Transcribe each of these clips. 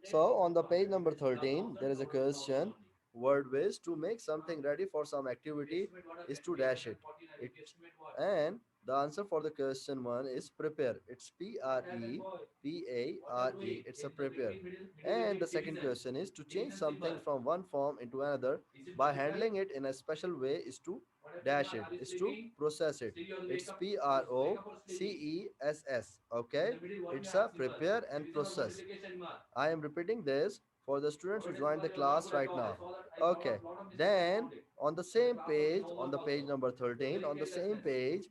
So on the page number 13, there is a question. Word ways to make something ready for some activity is to dash it. It and the answer for the question one is prepare. It's PREPARE. It's a prepare. And the second question is to change something from one form into another by handling it in a special way is to dash it, is to process it. It's PROCESS. Okay, it's a prepare and process. I am repeating this for the students who joined the class right now. Okay, then on the page number 13, on the same page,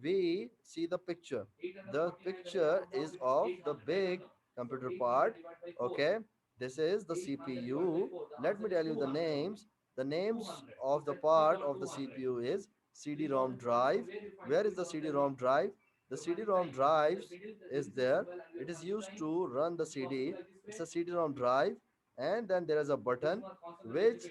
we see the picture. The picture is of the big computer part. Okay, this is the CPU. Let me tell you the names. The names of the part of the CPU is CD-ROM drive. Where is the CD-ROM drive? The CD-ROM drive is there. It is used to run the CD. It's a CD-ROM drive, and then there is a button which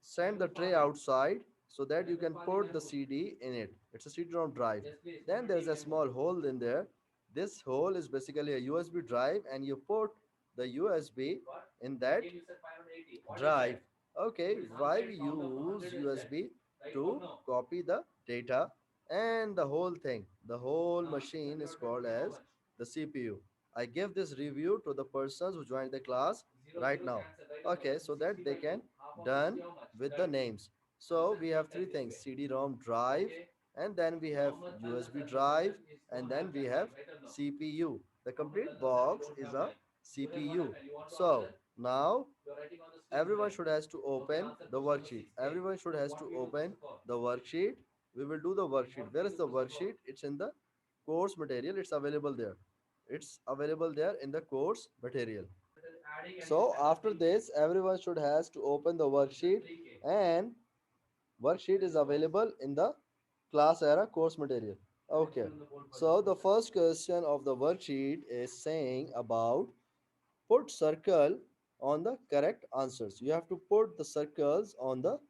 send the tray outside so that you can put the CD in it. It's a CD-ROM drive. Then there's a small hole in there. This hole is basically a USB drive, and you put the USB in that drive. Okay, why we use USB to copy the data and the whole thing. The whole machine is called as the CPU. I give this review to the persons who joined the class right now. Okay, so that they can done with the names. So we have three things: CD-ROM drive, and then we have USB drive, and then we have CPU. The complete box is a CPU. So now everyone should has to open the worksheet. Everyone should has to open the worksheet. We will do the worksheet. Where is the worksheet? It's in the course material. It's available there. It's available there in the course material. So after this, everyone should has to open the worksheet, and worksheet is available in the class era course material. Okay. So the first question of the worksheet is saying about put circle on the correct answers. You have to put the circles on the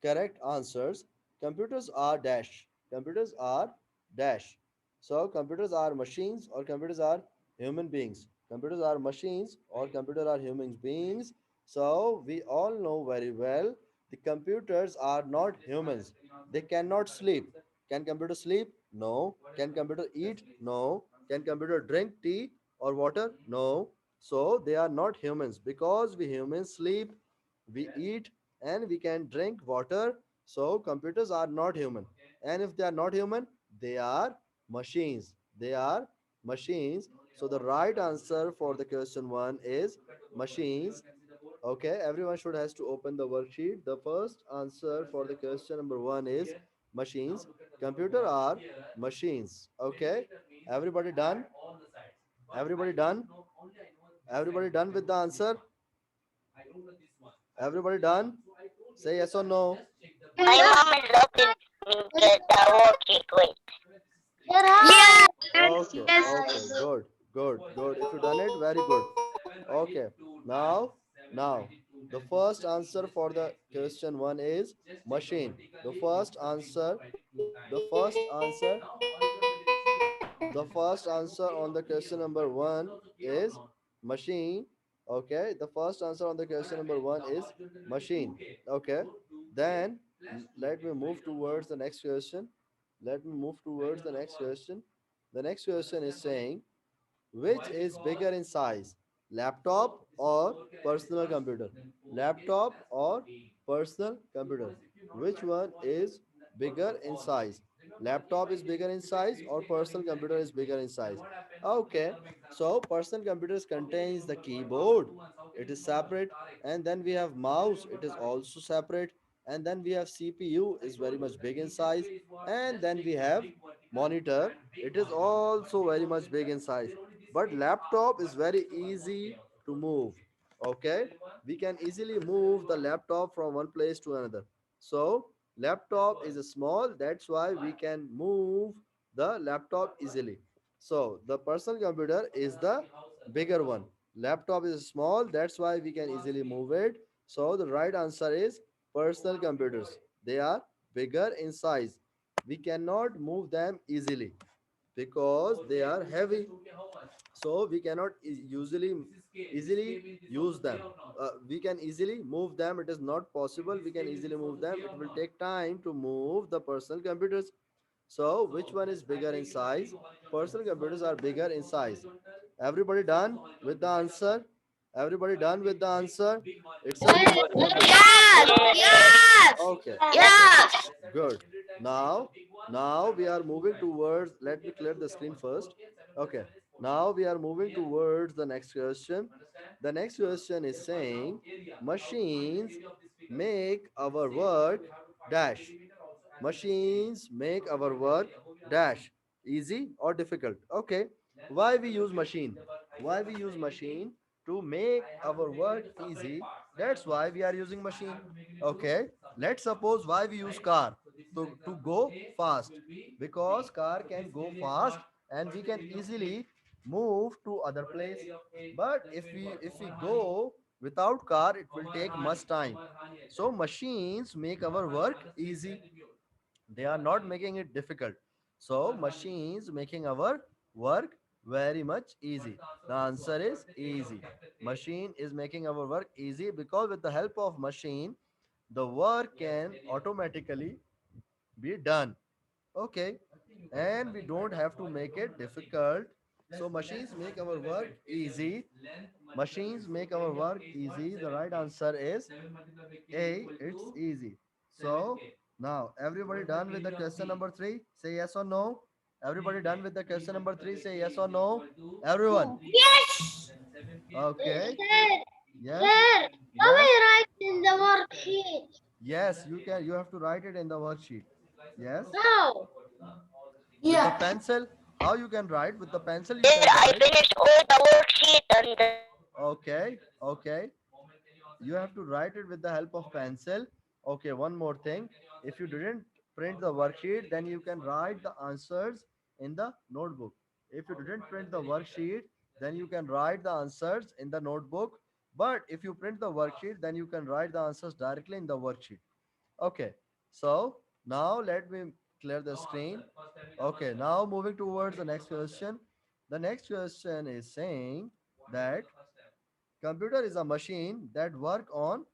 correct answers. Computers are dash. Computers are dash. So computers are machines or computers are human beings. Computers are machines or computers are human beings. So we all know very well the computers are not humans. They cannot sleep. Can computer sleep? No. Can computer eat? No. Can computer drink tea or water? No. So they are not humans because we humans sleep, we eat, and we can drink water. So computers are not human. And if they are not human, they are machines. They are machines. So the right answer for the question one is machines. Okay, everyone should has to open the worksheet. The first answer for the question number one is machines. Computer are machines. Okay, everybody done? Everybody done? Everybody done with the answer? Everybody done? Say yes or no. My mom is looking get the worksheet. Wait. Yeah. Okay, Yes. okay, good, good, good. If you done it, very good. Okay, now, the first answer for the question one is machine. The first answer, the first answer, the first answer on the question number one is machine. Okay, the first answer on the question number one is machine. Okay, then let me move towards the next question. Let me move towards the next question. The next question is saying, which is bigger in size, laptop or personal computer? Laptop or personal computer? Which one is bigger in size? Laptop is bigger in size or personal computer is bigger in size? Okay, so personal computers contains the keyboard, it is separate, and then we have mouse, it is also separate, and then we have CPU is very much big in size, and then we have monitor, it is also very much big in size. But laptop is very easy to move. Okay, we can easily move the laptop from one place to another. So laptop is small, that's why we can move the laptop easily. So the personal computer is the bigger one. Laptop is small, that's why we can easily move it. So the right answer is personal computers. They are bigger in size. We cannot move them easily because they are heavy. So we cannot usually easily use them. We can easily move them. It is not possible. We can easily move them. It will take time to move the personal computers. So, which one is bigger in size? Personal computers are bigger in size. Everybody done with the answer? Everybody done with the answer? It's a big question. Yes. Yes. Okay, okay, Yes. good. Now we are moving towards. Let me clear the screen first. Okay, now we are moving towards the next question. The next question is saying, machines make our work dash. Machines make our work dash easy or difficult. Okay, why we use machine? Why we use machine? To make our work easy. That's why we are using machine. Okay, let's suppose why we use car to go fast, because car can go fast and we can easily move to other place. But if we go without car, it will take much time. So machines make our work easy. They are not making it difficult. So machines making our work very much easy. The answer is easy. Machine is making our work easy because with the help of machine, the work can automatically be done. Okay, and we don't have to make it difficult. So machines make our work easy. Machines make our work easy. The right answer is A. It's easy. So now everybody done with the question number three? Say yes or no. Everybody done with the question number three? Say yes or no. Everyone. Yes. Okay. Sir, Yes. sir, how Yes. I write in the worksheet? Yes. You can. You have to write it in the worksheet. Yes. How? With the Yeah. pencil. How you can write? With the pencil you Yes, can I write. finished all the worksheet and Okay. Okay. You have to write it with the help of pencil. Okay, one more thing. If you didn't print the worksheet, then you can write the answers in the notebook. If you didn't print the worksheet, then you can write the answers in the notebook. But if you print the worksheet, then you can write the answers directly in the worksheet. Okay, so now let me clear the screen. Okay, now moving towards the next question. The next question is saying that computer is a machine that work on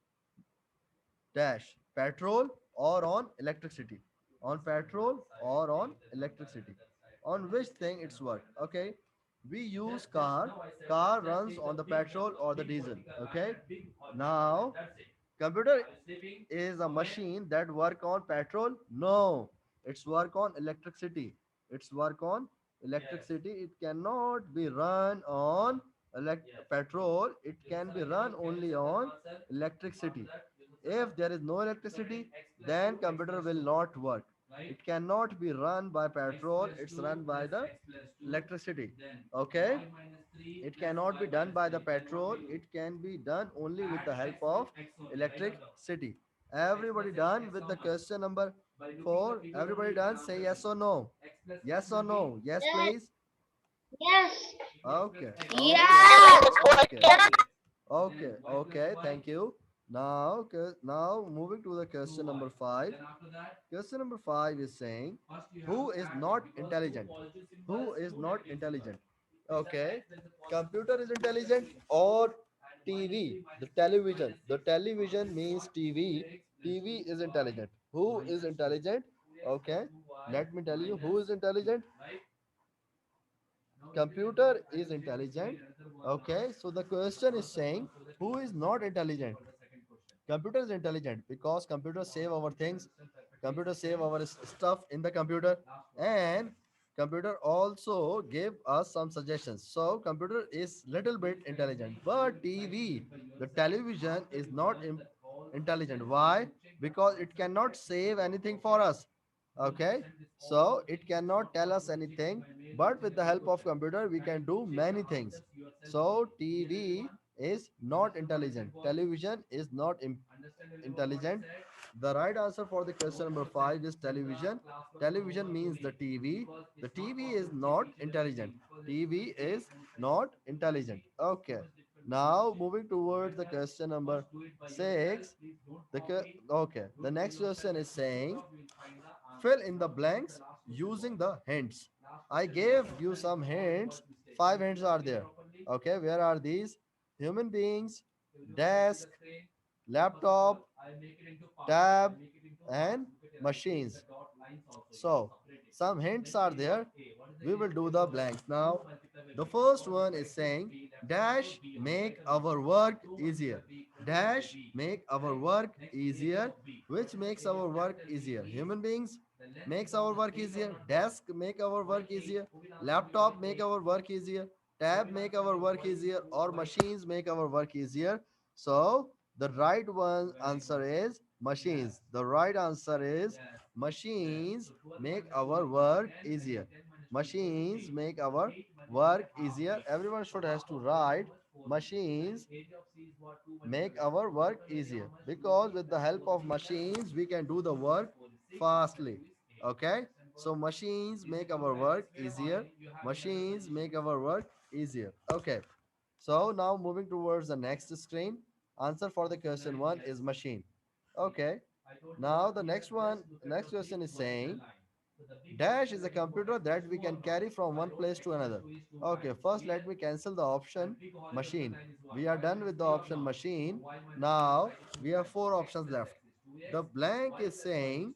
dash petrol or on electricity. On petrol or on electricity. On which thing it's work? Okay, we use car. Car runs on the petrol or the diesel. Okay, now computer is a machine that work on petrol. No, it's work on electricity. It's work on electricity. It cannot be run on petrol. It can be run only on electricity. If there is no electricity, then computer will not work. It cannot be run by petrol. It's run by the electricity. Okay, it cannot be done by the petrol. It can be done only with the help of electricity. Everybody done with the question number 4? Everybody done? Say yes or no. Yes or no. Yes, Yes. please. Yes. Okay, okay, seven Yes. okay, questions. okay, okay. Thank you. Now moving to the question number 5. Question number 5 is saying, who is not intelligent? Who is not intelligent? Okay. Computer is intelligent or TV? The television. The television means TV. TV is intelligent. Who is intelligent? Okay. Let me tell you who is intelligent. Computer is intelligent. Okay. So the question is saying, who is not intelligent? Computer is intelligent because computer save our things. Computer save our stuff in the computer, and computer also give us some suggestions. So computer is little bit intelligent, but TV, the television is not intelligent. Why? Because it cannot save anything for us. Okay, so it cannot tell us anything, but with the help of computer we can do many things. So TV is not intelligent, television is not intelligent. The right answer for the question number 5 is television. Television means the TV. The TV is not intelligent. TV is not intelligent. Okay. Now moving towards the question number 6. Okay. The next question is saying, fill in the blanks using the hints. I gave you some hints. 5 hints are there. Okay. Where are these? Human beings, desk, laptop, tab, and machines. So, some hints are there. We will do the blanks now. The first one is saying dash make our work easier. Dash make our work easier. Which makes our work easier? Human beings makes our work easier. Desk make our work easier. Laptop make our work easier. Tab make our work easier. Or machines make our work easier. So the right one answer is machines. The right answer is machines make our work easier. Machines make our work easier. Everyone should has to write machines make our work easier, because with the help of machines we can do the work fastly. Okay, so machines make our work easier. Machines make our work easier. Okay, so now moving towards the next screen. Answer for the question one is machine. Okay, now the next question is saying dash is a computer that we can carry from one place to another. Okay, first let me cancel the option machine. We are done with the option machine. Now we have four options left. The blank is saying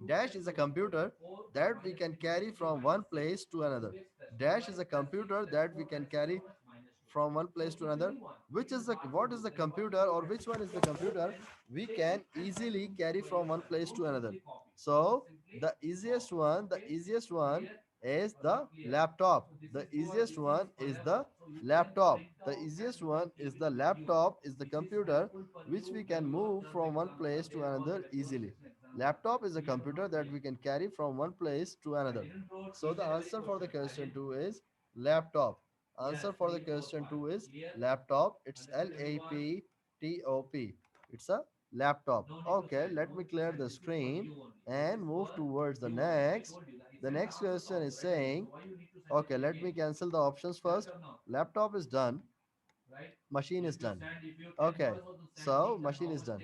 dash is a computer that we can carry from one place to another. Dash is a computer that we can carry from one place to another. Which is the what is the computer, or which one is the computer we can easily carry from one place to another? So the easiest one is the laptop. The easiest one is the laptop. The easiest one is the laptop is the computer which we can move from one place to another easily. Laptop is a computer that we can carry from one place to another. So the answer for the question 2 is laptop. Answer for the question 2 is laptop. It's LAPTOP. It's a laptop. Okay, let me clear the screen and move towards the next. The next question is saying, okay, let me cancel the options first. Laptop is done. Machine is done. Okay, so machine is done.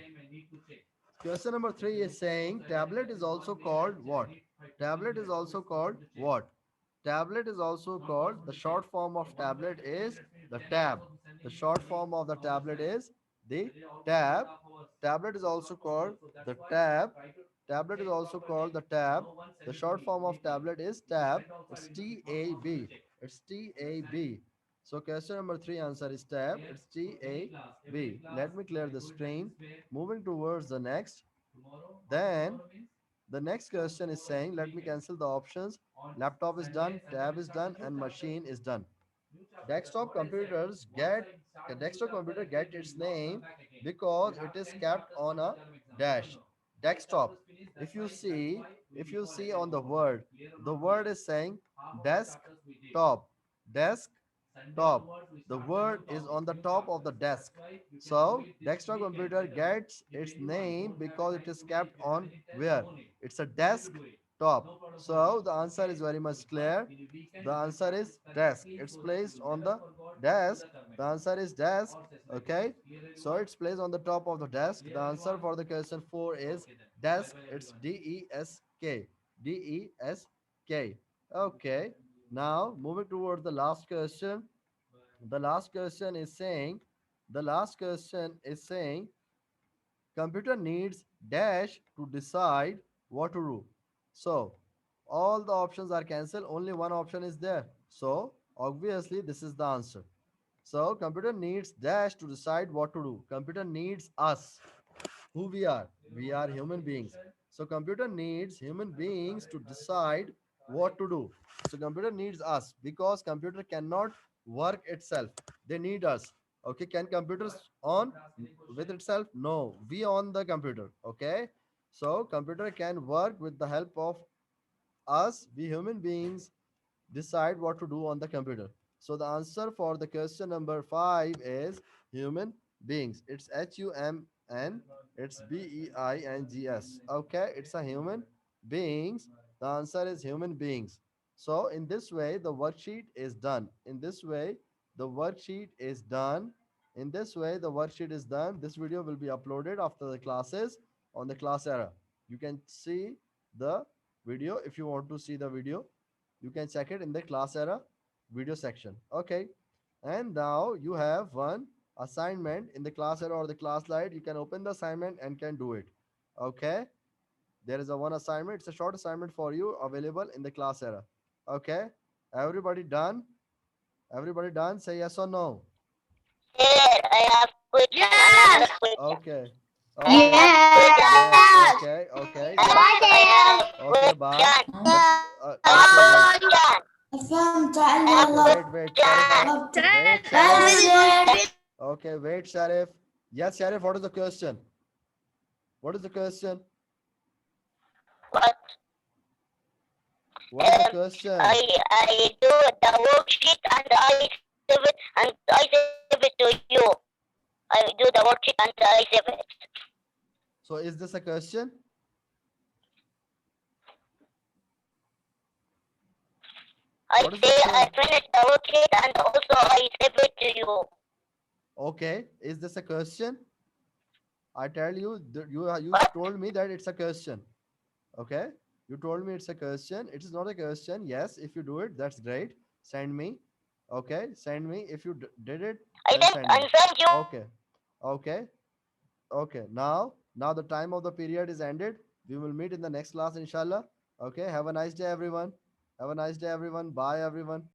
Question number 3 is saying tablet is also called what? Tablet is also called what? Tablet is also called, the short form of tablet is the tab. The short form of the tablet is the tab. Tablet is also called the tab. Tablet is also called the tab. The short form of tablet is tab. It's TAB. It's TAB. So question number 3 answer is tab. It's TAB. Let me clear the screen. Moving towards the next. Then the next question is saying, let me cancel the options. Laptop is done, tab is done, and machine is done. Desktop computers get a desktop computer get its name because it is kept on a dash. Desktop. If you see on the word is saying desk top. Desk top. The word is on the top of the desk. So desktop computer gets its name because it is kept on where? It's a desk top. So the answer is very much clear. The answer is desk. It's placed on the desk. The answer is desk. Okay. So it's placed on the top of the desk. The answer for the question 4 is desk. It's DESK. DESK. Okay. Now moving towards the last question. The last question is saying, the last question is saying computer needs dash to decide what to do. So all the options are cancelled, only one option is there. So obviously this is the answer. So computer needs dash to decide what to do. Computer needs us. Who we are? We are human beings. So computer needs human beings to decide what to do. So computer needs us because computer cannot work itself. They need us. Okay, can computers on with itself? No, we on the computer. Okay, so computer can work with the help of us. We human beings decide what to do on the computer. So the answer for the question number 5 is human beings. It's HUMN. It's BEINGS. Okay, it's a human beings. The answer is human beings. So in this way, the worksheet is done. In this way, the worksheet is done. In this way, the worksheet is done. This video will be uploaded after the classes on the class era. You can see the video if you want to see the video. You can check it in the class era video section. Okay, And now you have one assignment in the class error or the class slide. You can open the assignment and can do it. Okay. There is a one assignment. It's a short assignment for you available in the class error. Okay. Everybody done? Everybody done? Say yes or no. Here, I have question. Another Yes. question. Okay. I Okay. have question. Yes. Yes. Okay. Okay. I, Yes. Bye I there. have Okay. Bye. question. But I have okay. Wait. question. فهمت I have Okay. على Wait. Wait. Sharif. question. Wait. Sharif. غلط Okay. Wait. Sharif. Yes. Sharif. What is the question? What is the question? What? What is the question? I do the worksheet and I save it and I save it to you. I do the worksheet and I save it. So is this a question? I What is the say I question? finished the worksheet and also I save it to you. Okay. Is this a question? I tell you, you What? told me that it's a question. Okay. You told me it's a question. It is not a question. Yes. If you do it, that's great. Send me. Okay. Send me. If you did it, I then sent send me. and send you. Okay. Okay. Okay. Now the time of the period is ended. We will meet in the next class, inshallah. Okay. Have a nice day, everyone. Have a nice day, everyone. Bye, everyone.